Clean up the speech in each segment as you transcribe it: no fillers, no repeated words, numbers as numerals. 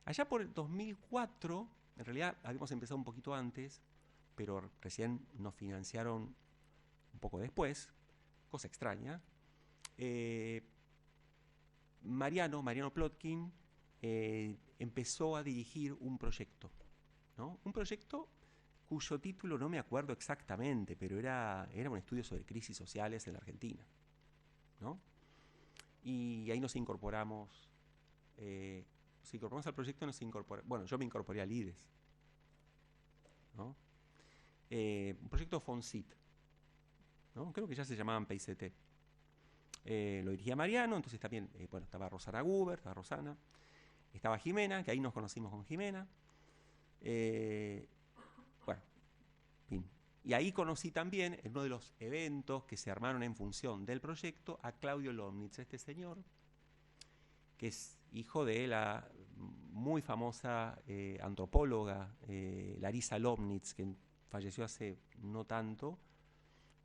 Allá por el 2004, en realidad habíamos empezado un poquito antes, pero recién nos financiaron un poco después, cosa extraña. eh, Mariano Plotkin, empezó a dirigir un proyecto, ¿no? Un proyecto cuyo título no me acuerdo exactamente, pero era un estudio sobre crisis sociales en la Argentina, ¿no? Y ahí eh, nos incorporamos al proyecto, bueno, yo me incorporé al IDES, ¿no? Un proyecto FONCIT, ¿no? Creo que ya se llamaban PICT. Lo dirigía Mariano, entonces también, bueno, estaba Rosana Guber, estaba Rosana, estaba Jimena, que ahí nos conocimos con Jimena. Eh, bueno, fin. Y ahí conocí también, en uno de los eventos que se armaron en función del proyecto, a Claudio Lomnitz, este señor, que es hijo de la muy famosa antropóloga Larisa Lomnitz, que falleció hace no tanto,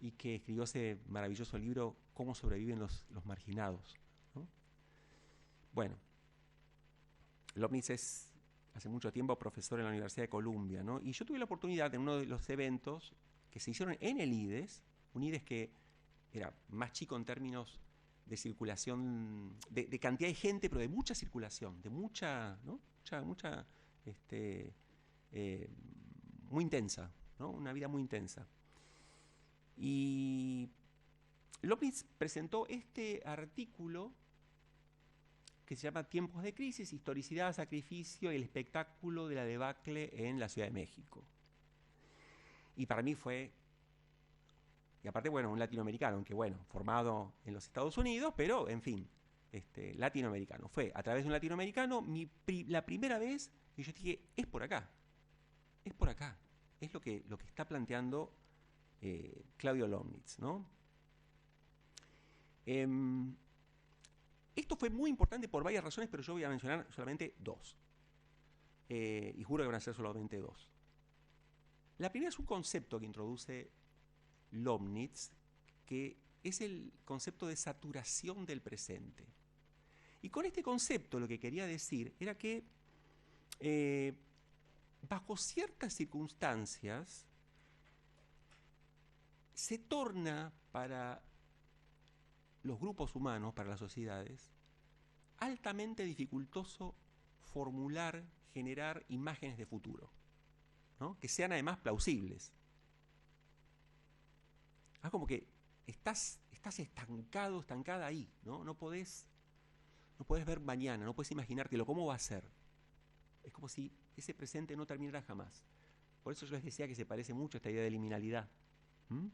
y que escribió ese maravilloso libro Cómo sobreviven los marginados, ¿no? Bueno, Lomnitz es hace mucho tiempo profesor en la Universidad de Columbia, ¿no? Y yo tuve la oportunidad en uno de los eventos que se hicieron en el IDES, un IDES que era más chico en términos de circulación, de cantidad de gente, pero de mucha circulación, de mucha, ¿no? Mucha, este, eh, muy intensa, ¿no? Una vida muy intensa. Y López presentó este artículo que se llama Tiempos de crisis, historicidad, sacrificio y el espectáculo de la debacle en la Ciudad de México. Y para mí fue, y aparte, bueno, un latinoamericano, aunque bueno, formado en los Estados Unidos, pero en fin, latinoamericano. Fue a través de un latinoamericano la primera vez que yo dije, es por acá, es por acá. Es lo que está planteando Claudio Lomnitz, ¿no? Em, Esto fue muy importante por varias razones, pero yo voy a mencionar solamente dos. Y juro que van a ser solamente dos. La primera es un concepto que introduce Lomnitz, que es el concepto de saturación del presente. Y con este concepto lo que quería decir era que eh, bajo ciertas circunstancias se torna para los grupos humanos, para las sociedades, altamente dificultoso formular, generar imágenes de futuro, ¿no? Que sean además plausibles. Es como que estás estancado, estancada ahí, ¿no? No podés ver mañana, no podés imaginártelo, cómo va a ser. Es como si ese presente no terminara jamás. Por eso yo les decía que se parece mucho a esta idea de liminalidad. ¿Mm?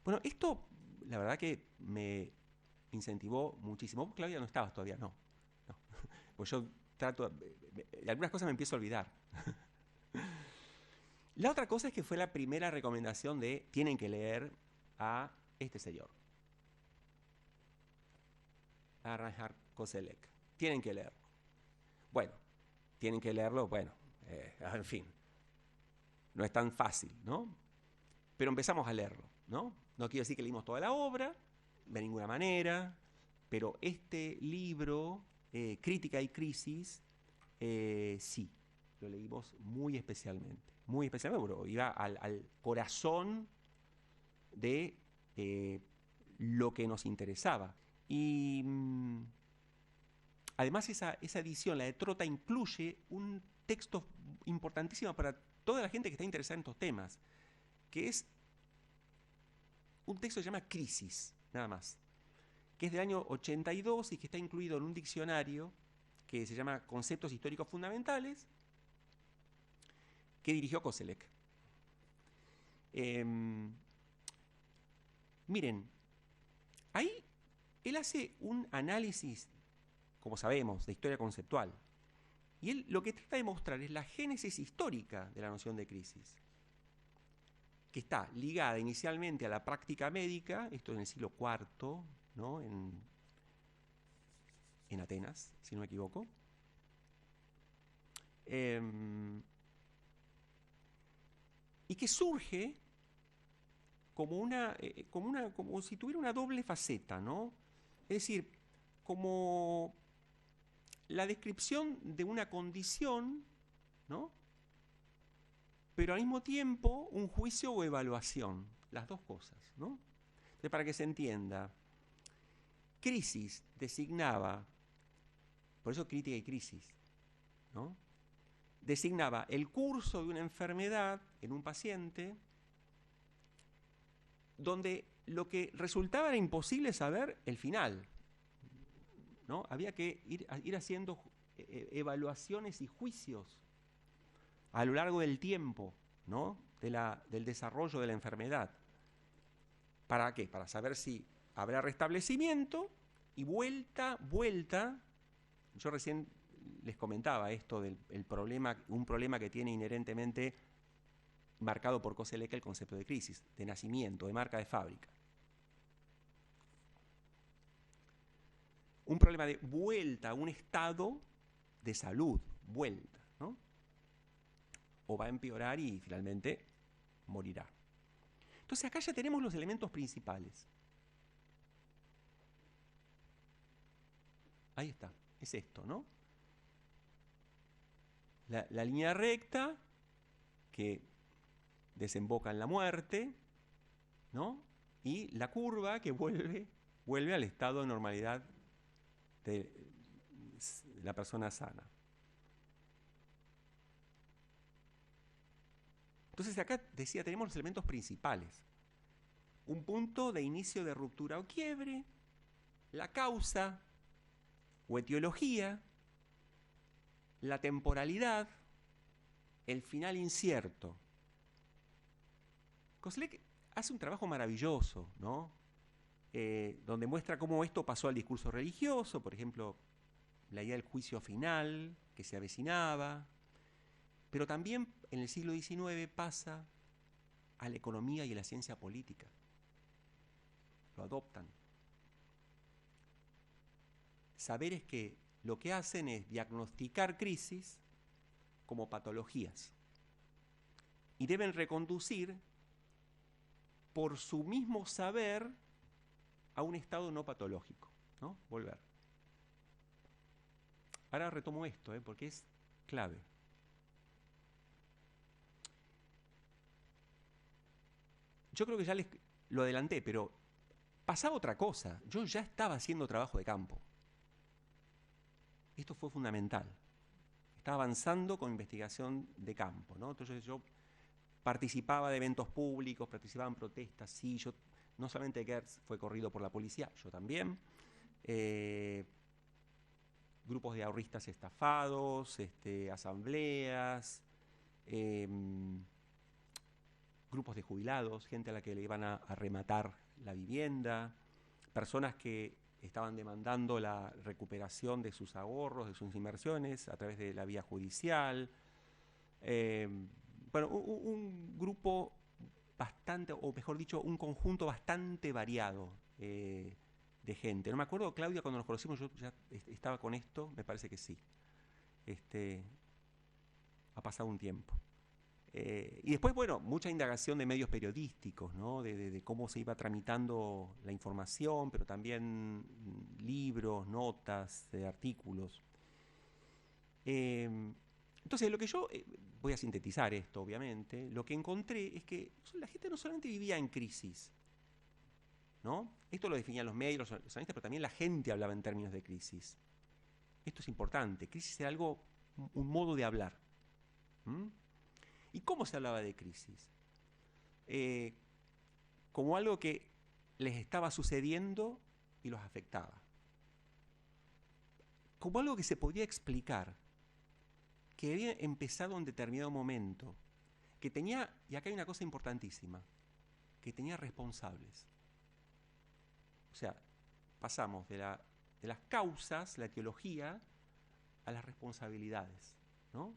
Bueno, esto la verdad que me incentivó muchísimo. Vos, Claudia, no estabas todavía, no. No. Pues yo trato, de algunas cosas me empiezo a olvidar. La otra cosa es que fue la primera recomendación de tienen que leer a este señor, a Reinhard Koselleck. Tienen que leerlo. Bueno, tienen que leerlo, bueno, en fin, no es tan fácil, ¿no? Pero empezamos a leerlo, ¿no? No quiero decir que leímos toda la obra, de ninguna manera, pero este libro, Crítica y Crisis, sí, lo leímos muy especialmente, pero iba al corazón de lo que nos interesaba. Y además esa edición, la de Trota, incluye un texto importantísimo para toda la gente que está interesada en estos temas, que es un texto que se llama Crisis, nada más, que es del año 82 y que está incluido en un diccionario que se llama Conceptos Históricos Fundamentales, que dirigió Koselleck. Eh, Miren, ahí él hace un análisis, como sabemos, de historia conceptual. Y él lo que trata de mostrar es la génesis histórica de la noción de crisis, que está ligada inicialmente a la práctica médica, esto en el siglo IV, ¿no? En Atenas, si no me equivoco. Eh, y que surge como si tuviera una doble faceta, ¿no? Es decir, como la descripción de una condición, ¿no? Pero al mismo tiempo un juicio o evaluación, las dos cosas, ¿no? Entonces, para que se entienda, crisis designaba, por eso crítica y crisis, ¿no? Designaba el curso de una enfermedad en un paciente donde lo que resultaba era imposible saber el final, ¿no? Había que ir haciendo evaluaciones y juicios a lo largo del tiempo, ¿no? Del desarrollo de la enfermedad. ¿Para qué? Para saber si habrá restablecimiento y vuelta. Yo recién les comentaba esto del problema, un problema que tiene inherentemente marcado por Koselleck el concepto de crisis, de nacimiento, de marca de fábrica. Un problema de vuelta a un estado de salud, vuelta, ¿no? O va a empeorar y finalmente morirá. Entonces acá ya tenemos los elementos principales. Ahí está, es esto, ¿no? La línea recta que desemboca en la muerte, ¿no? Y la curva que vuelve al estado de normalidad de la persona sana. Entonces acá decía, tenemos los elementos principales. Un punto de inicio de ruptura o quiebre, la causa o etiología, la temporalidad, el final incierto. Koselleck hace un trabajo maravilloso, ¿no? Donde muestra cómo esto pasó al discurso religioso, por ejemplo, la idea del juicio final que se avecinaba, pero también en el siglo XIX pasa a la economía y a la ciencia política. Lo adoptan. Saberes que lo que hacen es diagnosticar crisis como patologías y deben reconducir por su mismo saber a un estado no patológico, ¿no? Volver. Ahora retomo esto, porque es clave. Yo creo que ya les lo adelanté, pero pasaba otra cosa. Yo ya estaba haciendo trabajo de campo. Esto fue fundamental. Estaba avanzando con investigación de campo, ¿no? Entonces yo participaba de eventos públicos, participaba en protestas, sí, yo no solamente Gertz fue corrido por la policía, yo también. Grupos de ahorristas estafados, asambleas, grupos de jubilados, gente a la que le iban a rematar la vivienda, personas que estaban demandando la recuperación de sus ahorros, de sus inversiones a través de la vía judicial. Bueno, un grupo bastante, o mejor dicho, un conjunto bastante variado de gente. No me acuerdo, Claudia, cuando nos conocimos, yo ya estaba con esto, me parece que sí. Ha pasado un tiempo. Y después, bueno, mucha indagación de medios periodísticos, ¿no? De cómo se iba tramitando la información, pero también libros, notas, artículos. Entonces, lo que yo, voy a sintetizar esto, obviamente, lo que encontré es que la gente no solamente vivía en crisis, ¿no? Esto lo definían los medios, los analistas, pero también la gente hablaba en términos de crisis. Esto es importante, crisis era algo, un modo de hablar. ¿Y cómo se hablaba de crisis? Como algo que les estaba sucediendo y los afectaba. Como algo que se podía explicar, que había empezado en determinado momento, que tenía, y acá hay una cosa importantísima, que tenía responsables. O sea, pasamos de las causas, la etiología, a las responsabilidades, ¿no?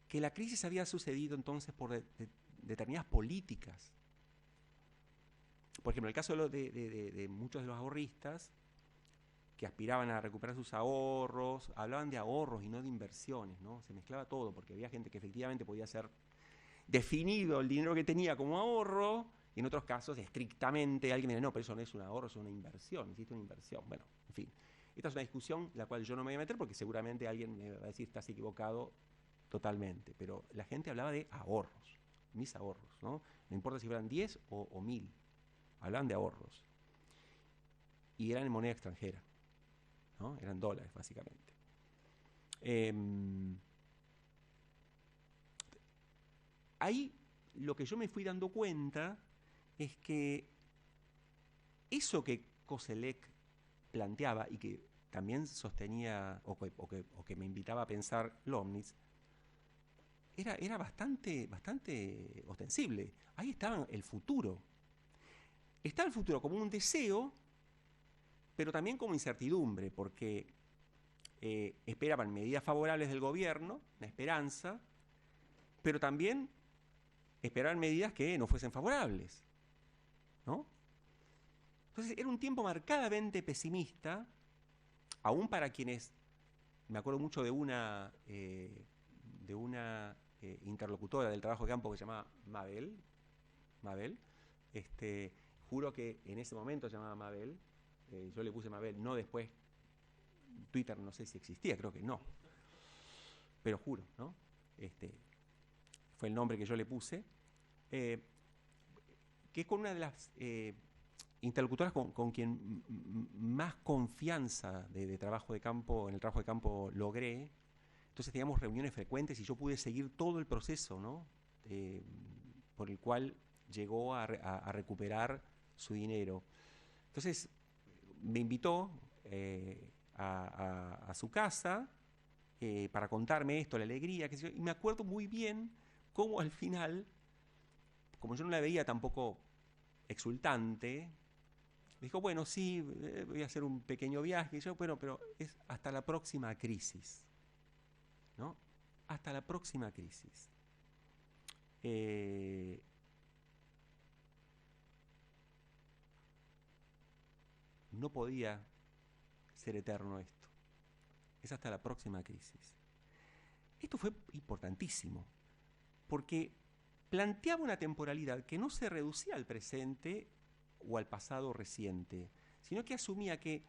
Que la crisis había sucedido entonces por determinadas políticas. Por ejemplo, en el caso de muchos de los ahorristas que aspiraban a recuperar sus ahorros, hablaban de ahorros y no de inversiones, ¿no? Se mezclaba todo, porque había gente que efectivamente podía ser definido el dinero que tenía como ahorro, y en otros casos, estrictamente, alguien me dice, no, pero eso no es un ahorro, es una inversión, existe una inversión. Bueno, en fin. es una discusión la cual yo no me voy a meter porque seguramente alguien me va a decir estás equivocado totalmente, pero la gente hablaba de ahorros, mis ahorros, ¿no? No importa si fueran 10 o 1000, hablaban de ahorros. Y eran en moneda extranjera, ¿no? Eran dólares, básicamente. Ahí lo que yo me fui dando cuenta es que eso que Koselleck planteaba y que también sostenía o que me invitaba a pensar Leibniz, era bastante ostensible. Ahí estaba el futuro. Está el futuro como un deseo, pero también como incertidumbre, porque esperaban medidas favorables del gobierno, la esperanza, pero también esperaban medidas que no fuesen favorables, ¿no? Entonces era un tiempo marcadamente pesimista, aún para quienes, me acuerdo mucho de una interlocutora del trabajo de campo que se llamaba Mabel, juro que en ese momento se llamaba Mabel, yo le puse Mabel, no después, Twitter no sé si existía, creo que no, pero juro, ¿no? Fue el nombre que yo le puse, que es con una de las interlocutoras con quien más confianza de trabajo de campo, en el trabajo de campo logré. Entonces teníamos reuniones frecuentes y yo pude seguir todo el proceso, ¿no? Por el cual llegó a recuperar su dinero. Entonces me invitó a su casa para contarme esto, la alegría, qué sé yo, y me acuerdo muy bien cómo al final, como yo no la veía tampoco exultante, me dijo, bueno, sí, voy a hacer un pequeño viaje, y yo, bueno, pero es hasta la próxima crisis, ¿no? Hasta la próxima crisis. No podía ser eterno esto. Es hasta la próxima crisis. Esto fue importantísimo, porque planteaba una temporalidad que no se reducía al presente o al pasado reciente, sino que asumía que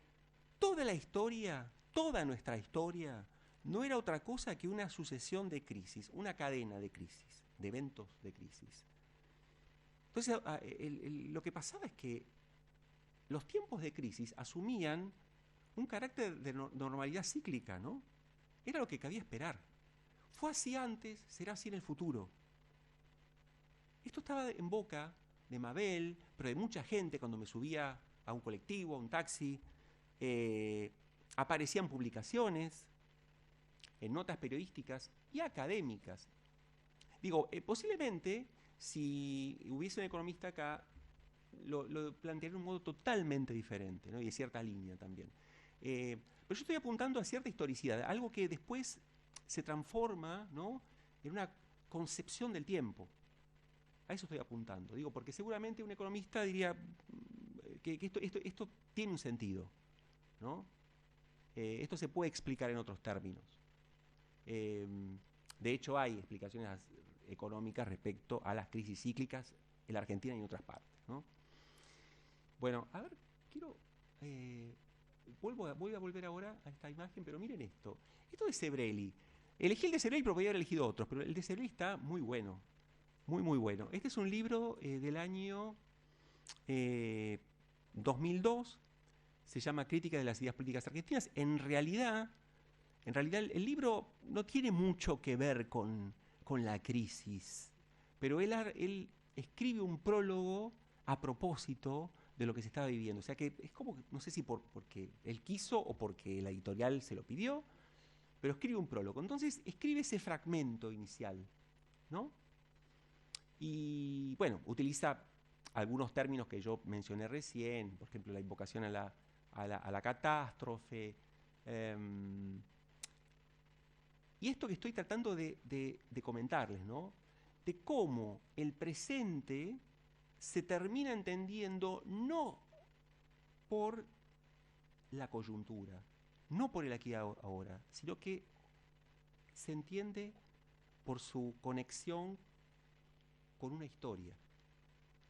toda la historia, toda nuestra historia, no era otra cosa que una sucesión de crisis, una cadena de crisis, de eventos de crisis. Entonces, lo que pasaba es que los tiempos de crisis asumían un carácter de normalidad cíclica, ¿no? Era lo que cabía esperar. Fue así antes, será así en el futuro. Esto estaba en boca de Mabel, pero de mucha gente cuando me subía a un colectivo, a un taxi. Aparecían publicaciones, en notas periodísticas y académicas. Digo, posiblemente si hubiese un economista acá, lo plantearía de un modo totalmente diferente, ¿no? Y de cierta línea también. Pero yo estoy apuntando a cierta historicidad, algo que después se transforma, ¿no?, en una concepción del tiempo. A eso estoy apuntando. Digo, porque seguramente un economista diría que esto tiene un sentido, ¿no? Esto se puede explicar en otros términos. De hecho, hay explicaciones económicas respecto a las crisis cíclicas en la Argentina y en otras partes, ¿no? Bueno, a ver, quiero... voy a volver ahora a esta imagen, pero miren esto. Esto de Sebrelli. Elegí el de Sebrelli, pero podría haber elegido otros, pero el de Sebrelli está muy bueno. Muy, muy bueno. Este es un libro del año 2002. Se llama Crítica de las ideas políticas argentinas. En realidad el libro no tiene mucho que ver con la crisis, pero él escribe un prólogo a propósito de lo que se estaba viviendo. O sea que es como, no sé si porque él quiso o porque la editorial se lo pidió, pero escribe un prólogo. Entonces escribe ese fragmento inicial, ¿no? Y bueno, utiliza algunos términos que yo mencioné recién, por ejemplo, la invocación a la catástrofe. Y esto que estoy tratando de comentarles, ¿no? De cómo el presente se termina entendiendo no por la coyuntura, no por el aquí y ahora, sino que se entiende por su conexión con una historia,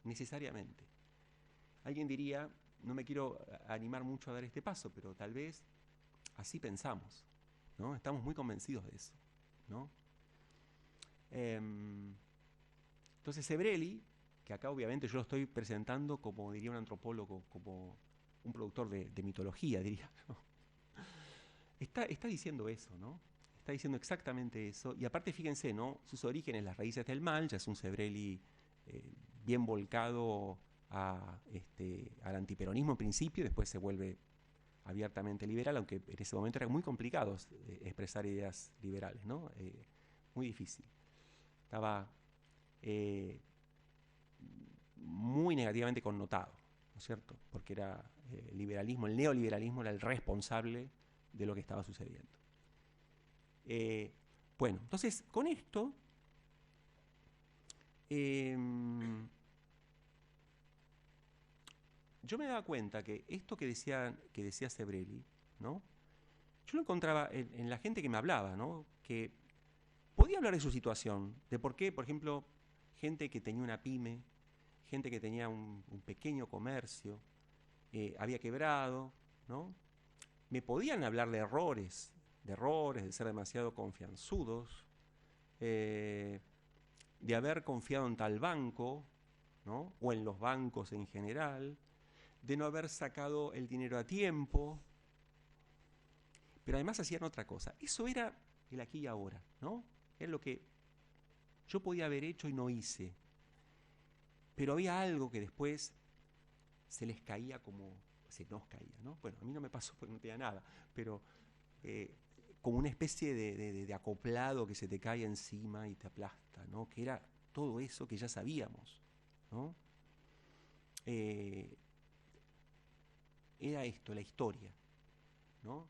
necesariamente. Alguien diría, no me quiero animar mucho a dar este paso, pero tal vez así pensamos, ¿no? Estamos muy convencidos de eso, ¿no? Entonces Sebrelli, que acá obviamente yo lo estoy presentando como diría un antropólogo, como un productor de mitología, diría, ¿no? Está diciendo eso, ¿no? Está diciendo exactamente eso. Y aparte, fíjense, ¿no? Sus orígenes, las raíces del mal, ya es un Sebrelli bien volcado al antiperonismo en principio, después se vuelve abiertamente liberal, aunque en ese momento era muy complicado expresar ideas liberales, ¿no? Muy difícil. Estaba muy negativamente connotado, ¿no es cierto? Porque era liberalismo, el neoliberalismo era el responsable de lo que estaba sucediendo. Bueno, entonces con esto yo me daba cuenta que esto que decía Sebrelli, ¿no? Yo lo encontraba en la gente que me hablaba, ¿no? Que podía hablar de su situación, de por qué, por ejemplo, gente que tenía una pyme, gente que tenía un pequeño comercio, había quebrado, ¿no? Me podían hablar de errores, de ser demasiado confianzudos, de haber confiado en tal banco, ¿no? O en los bancos en general, de no haber sacado el dinero a tiempo, pero además hacían otra cosa. Eso era el aquí y ahora, ¿no? Era lo que yo podía haber hecho y no hice. Pero había algo que después se les caía como, se nos caía, ¿no? Bueno, a mí no me pasó porque no tenía nada, pero como una especie de acoplado que se te cae encima y te aplasta, ¿no? Que era todo eso que ya sabíamos, ¿no? Era esto, la historia, ¿no?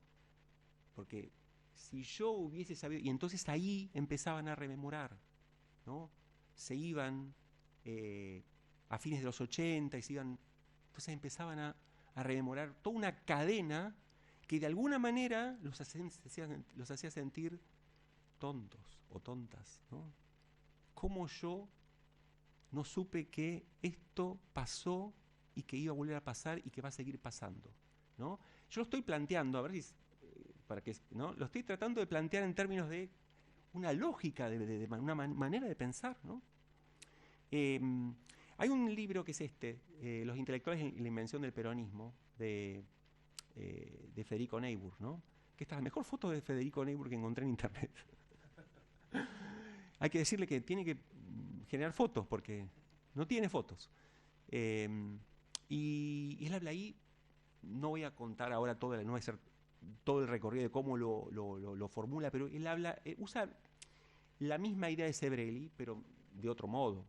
Porque si yo hubiese sabido, y entonces ahí empezaban a rememorar, ¿no? Se iban a fines de los 80 y se iban, entonces empezaban a rememorar toda una cadena que de alguna manera los hacía sentir tontos o tontas, ¿no? ¿Cómo yo no supe que esto pasó y que iba a volver a pasar y que va a seguir pasando, ¿no? Yo lo estoy planteando, a ver si para que, ¿no? Lo estoy tratando de plantear en términos de una lógica, de una manera de pensar, ¿no? Hay un libro que es Los intelectuales y la invención del peronismo, de Federico Niebuhr, ¿no? Que esta es la mejor foto de Federico Niebuhr que encontré en internet. Hay que decirle que tiene que generar fotos porque no tiene fotos. Y él habla ahí, no voy a contar ahora no voy a hacer todo el recorrido de cómo lo formula, pero él usa la misma idea de Sebrelli, pero de otro modo,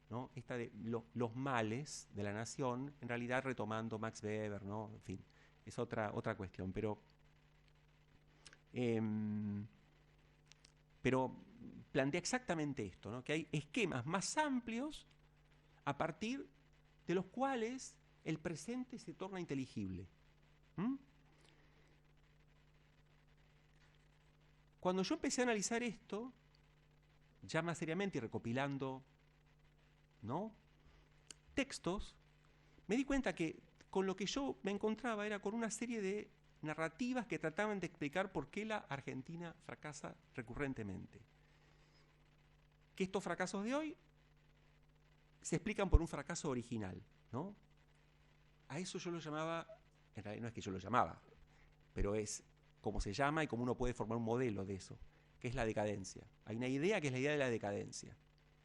¿no? Esta de los males de la nación, en realidad retomando Max Weber, ¿no? En fin, es otra cuestión, pero plantea exactamente esto, ¿no? Que hay esquemas más amplios a partir de los cuales el presente se torna inteligible. ¿Mm? Cuando yo empecé a analizar esto, ya más seriamente y recopilando, ¿no?, textos, me di cuenta que con lo que yo me encontraba era con una serie de narrativas que trataban de explicar por qué la Argentina fracasa recurrentemente. Que estos fracasos de hoy se explican por un fracaso original, ¿no? A eso yo lo llamaba, en realidad no es que yo lo llamaba, pero es como se llama y como uno puede formar un modelo de eso, que es la decadencia. Hay una idea que es la idea de la decadencia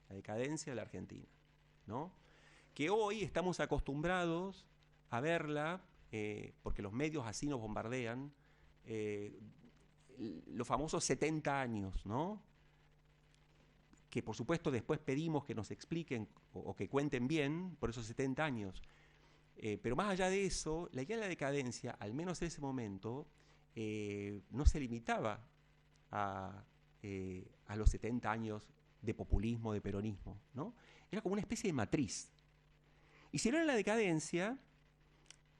de la Argentina, ¿no? Que hoy estamos acostumbrados a verla, porque los medios así nos bombardean, los famosos 70 años, ¿no? Que por supuesto después pedimos que nos expliquen o que cuenten bien por esos 70 años. Pero más allá de eso, la idea de la decadencia, al menos en ese momento, no se limitaba a los 70 años de populismo, de peronismo, ¿no? Era como una especie de matriz. Y si no era la decadencia,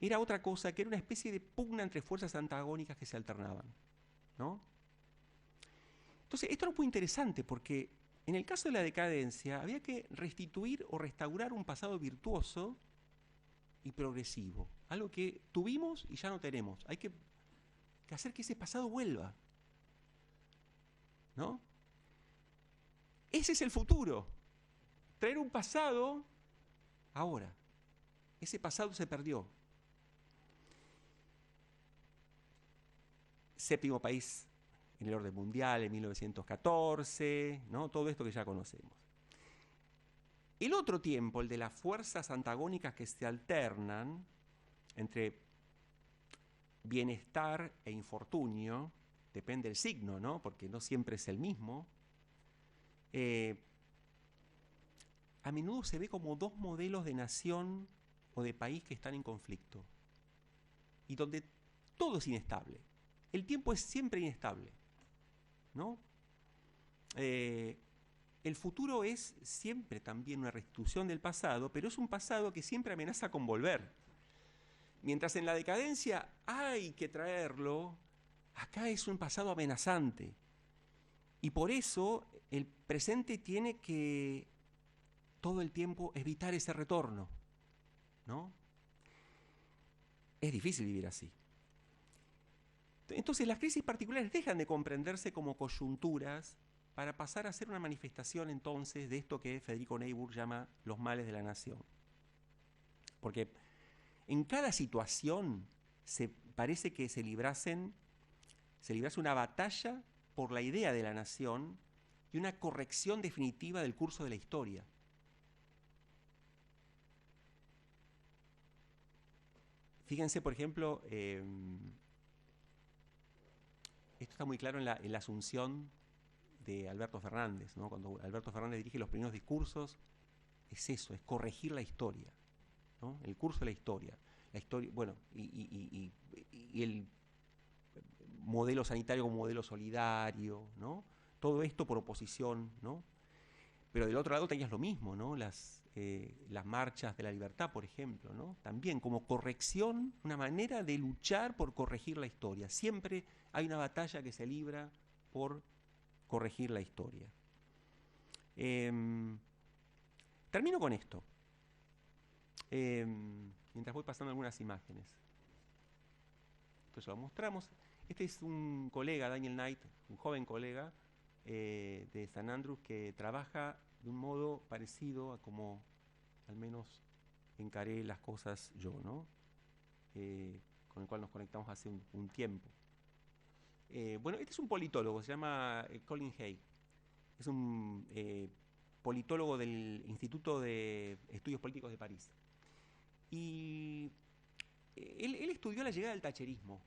era otra cosa, que era una especie de pugna entre fuerzas antagónicas que se alternaban, ¿no? Entonces, esto era muy interesante porque en el caso de la decadencia había que restituir o restaurar un pasado virtuoso y progresivo, algo que tuvimos y ya no tenemos. Hay que que hacer que ese pasado vuelva, ¿no? Ese es el futuro. Traer un pasado ahora. Ese pasado se perdió. Séptimo país en el orden mundial en 1914, ¿no? Todo esto que ya conocemos. El otro tiempo, el de las fuerzas antagónicas que se alternan entre bienestar e infortunio, depende del signo, ¿no? Porque no siempre es el mismo. A menudo se ve como dos modelos de nación o de país que están en conflicto y donde todo es inestable. El tiempo es siempre inestable, ¿no? El futuro es siempre también una restitución del pasado, pero es un pasado que siempre amenaza con volver. Mientras en la decadencia hay que traerlo, acá es un pasado amenazante. Y por eso el presente tiene que todo el tiempo evitar ese retorno, ¿no? Es difícil vivir así. Entonces las crisis particulares dejan de comprenderse como coyunturas para pasar a ser una manifestación entonces de esto que Federico Neyburg llama los males de la nación. Porque en cada situación parece que se librase una batalla por la idea de la nación y una corrección definitiva del curso de la historia. Fíjense, por ejemplo, esto está muy claro en la asunción de Alberto Fernández, ¿no? Cuando Alberto Fernández dirige los primeros discursos, es eso, es corregir la historia, ¿no? El curso de la historia. Bueno, y el modelo sanitario como modelo solidario, ¿no? Todo esto por oposición, ¿no? Pero del otro lado tenías lo mismo, ¿no? Las marchas de la libertad, por ejemplo, ¿no? También como corrección, una manera de luchar por corregir la historia. Siempre hay una batalla que se libra por corregir la historia. Termino con esto. Mientras voy pasando algunas imágenes. Esto ya lo mostramos. Este es un colega, Daniel Knight, un joven colega de St. Andrews que trabaja de un modo parecido a como al menos encaré las cosas yo, ¿no? Con el cual nos conectamos hace un tiempo. Bueno, este es un politólogo, se llama Colin Hay. Es un politólogo del Instituto de Estudios Políticos de París. Y él estudió la llegada del thatcherismo,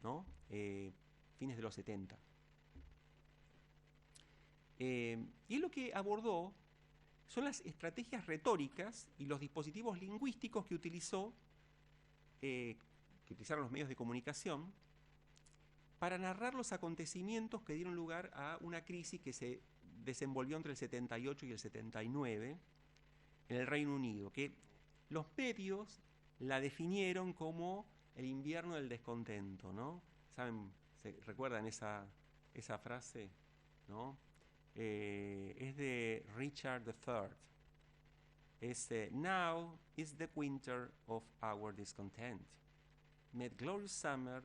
¿no? Fines de los 70. Y él lo que abordó son las estrategias retóricas y los dispositivos lingüísticos que utilizaron los medios de comunicación para narrar los acontecimientos que dieron lugar a una crisis que se desenvolvió entre el 78 y el 79 en el Reino Unido, que los medios la definieron como el invierno del descontento, ¿no? ¿Saben? ¿Recuerdan esa frase? ¿No? Es de Richard III. Es Now is the winter of our discontent. Made glorious summer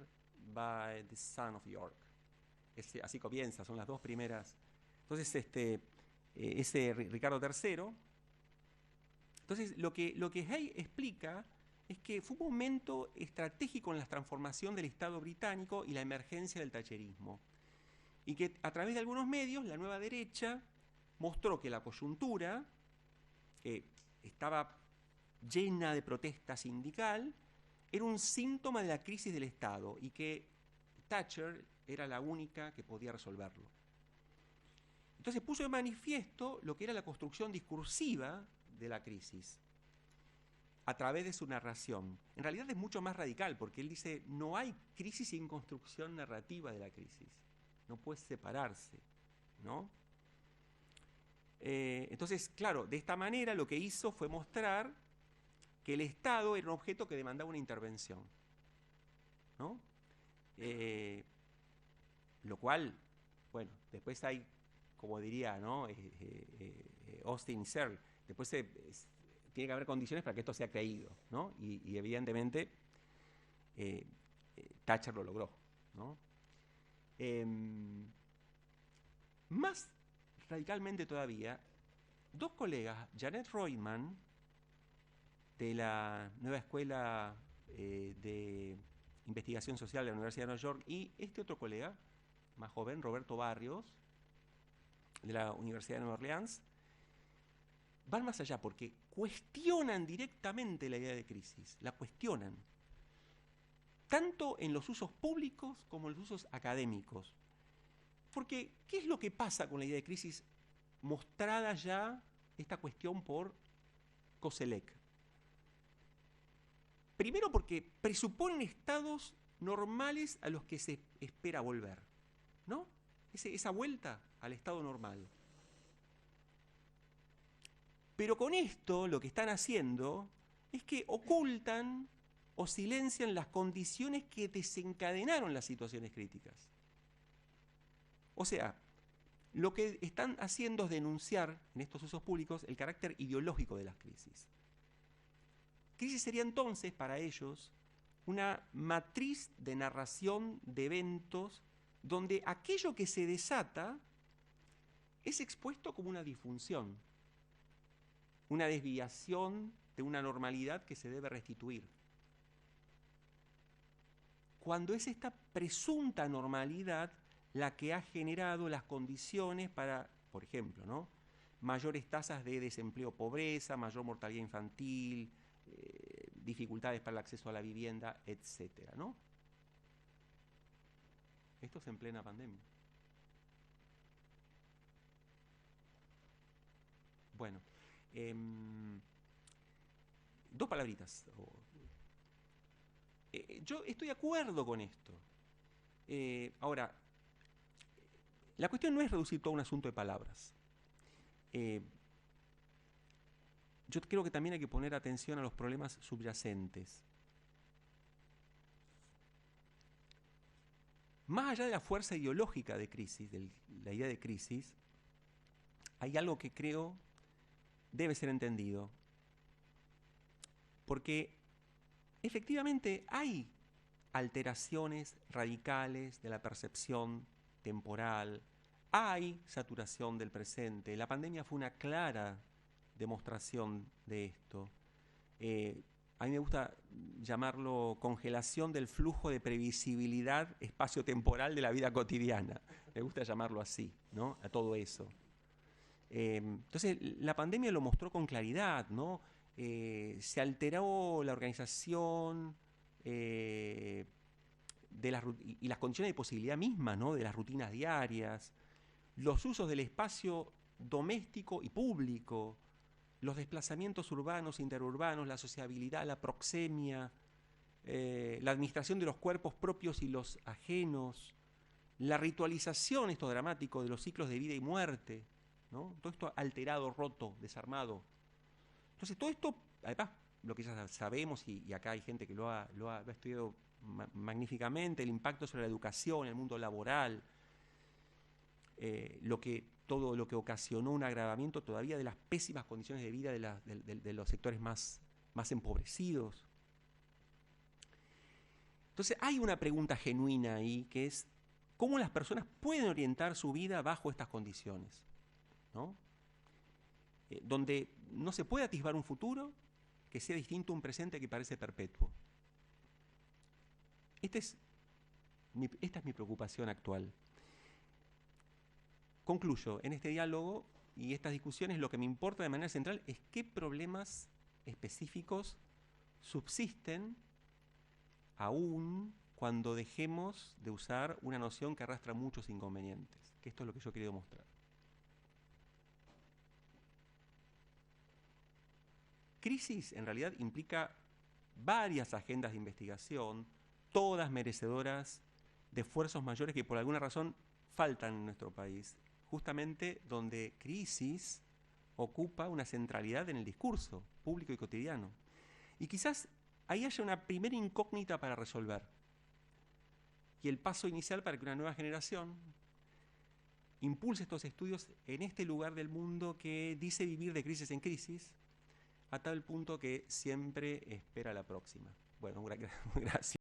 by the son of York. Así comienza, son las dos primeras. Entonces, ese Ricardo III. Entonces, lo que Hay explica es que fue un momento estratégico en la transformación del Estado británico y la emergencia del thatcherismo. Y que a través de algunos medios, la nueva derecha mostró que la coyuntura estaba llena de protesta sindical, era un síntoma de la crisis del Estado y que Thatcher era la única que podía resolverlo. Entonces puso de manifiesto lo que era la construcción discursiva de la crisis a través de su narración. En realidad es mucho más radical porque él dice, no hay crisis sin construcción narrativa de la crisis. No puede separarse, ¿no? Entonces, claro, de esta manera lo que hizo fue mostrar que el Estado era un objeto que demandaba una intervención, ¿no? Lo cual, bueno, después hay, como diría, ¿no? Austin Searle, después tiene que haber condiciones para que esto sea creído, ¿no? Y evidentemente Thatcher lo logró, ¿no? Más radicalmente todavía, dos colegas, Janet Reutemann, de la nueva escuela de investigación social de la Universidad de Nueva York, y este otro colega, más joven, Roberto Barrios, de la Universidad de Nueva Orleans, van más allá porque cuestionan directamente la idea de crisis, la cuestionan, tanto en los usos públicos como en los usos académicos. Porque, ¿qué es lo que pasa con la idea de crisis mostrada ya esta cuestión por Koselleck? Primero porque presuponen estados normales a los que se espera volver, ¿no? Esa vuelta al estado normal. Pero con esto lo que están haciendo es que ocultan o silencian las condiciones que desencadenaron las situaciones críticas. O sea, lo que están haciendo es denunciar en estos usos públicos el carácter ideológico de las crisis. Crisis sería entonces para ellos una matriz de narración de eventos donde aquello que se desata es expuesto como una disfunción, una desviación de una normalidad que se debe restituir. Cuando es esta presunta normalidad la que ha generado las condiciones para, por ejemplo, ¿no?, mayores tasas de desempleo, pobreza, mayor mortalidad infantil, dificultades para el acceso a la vivienda, etcétera, ¿no? Esto es en plena pandemia. Bueno, dos palabritas. Yo estoy de acuerdo con esto. Ahora, la cuestión no es reducir todo a un asunto de palabras. Yo creo que también hay que poner atención a los problemas subyacentes. Más allá de la fuerza ideológica de crisis, de la idea de crisis, hay algo que creo debe ser entendido. Porque efectivamente hay alteraciones radicales de la percepción temporal, hay saturación del presente. La pandemia fue una clara demostración de esto. A mí me gusta llamarlo congelación del flujo de previsibilidad espacio-temporal de la vida cotidiana. Me gusta llamarlo así, ¿no?, a todo eso. Entonces, la pandemia lo mostró con claridad, ¿no? Se alteró la organización y las condiciones de posibilidad mismas, ¿no?, de las rutinas diarias, los usos del espacio doméstico y público, los desplazamientos urbanos, interurbanos, la sociabilidad, la proxemia, la administración de los cuerpos propios y los ajenos, la ritualización, esto dramático, de los ciclos de vida y muerte, ¿no? Todo esto alterado, roto, desarmado. Entonces, todo esto, además, lo que ya sabemos, y acá hay gente que lo ha estudiado magníficamente, el impacto sobre la educación, el mundo laboral, todo lo que ocasionó un agravamiento todavía de las pésimas condiciones de vida de los sectores más empobrecidos. Entonces hay una pregunta genuina ahí, que es ¿cómo las personas pueden orientar su vida bajo estas condiciones, ¿no? Donde no se puede atisbar un futuro que sea distinto a un presente que parece perpetuo. Esta es mi preocupación actual. Concluyo, en este diálogo y estas discusiones lo que me importa de manera central es qué problemas específicos subsisten aún cuando dejemos de usar una noción que arrastra muchos inconvenientes, que esto es lo que yo he querido mostrar. Crisis en realidad implica varias agendas de investigación, todas merecedoras de esfuerzos mayores que por alguna razón faltan en nuestro país, justamente donde crisis ocupa una centralidad en el discurso público y cotidiano. Y quizás ahí haya una primera incógnita para resolver, y el paso inicial para que una nueva generación impulse estos estudios en este lugar del mundo que dice vivir de crisis en crisis, a tal punto que siempre espera la próxima. Bueno, gracias.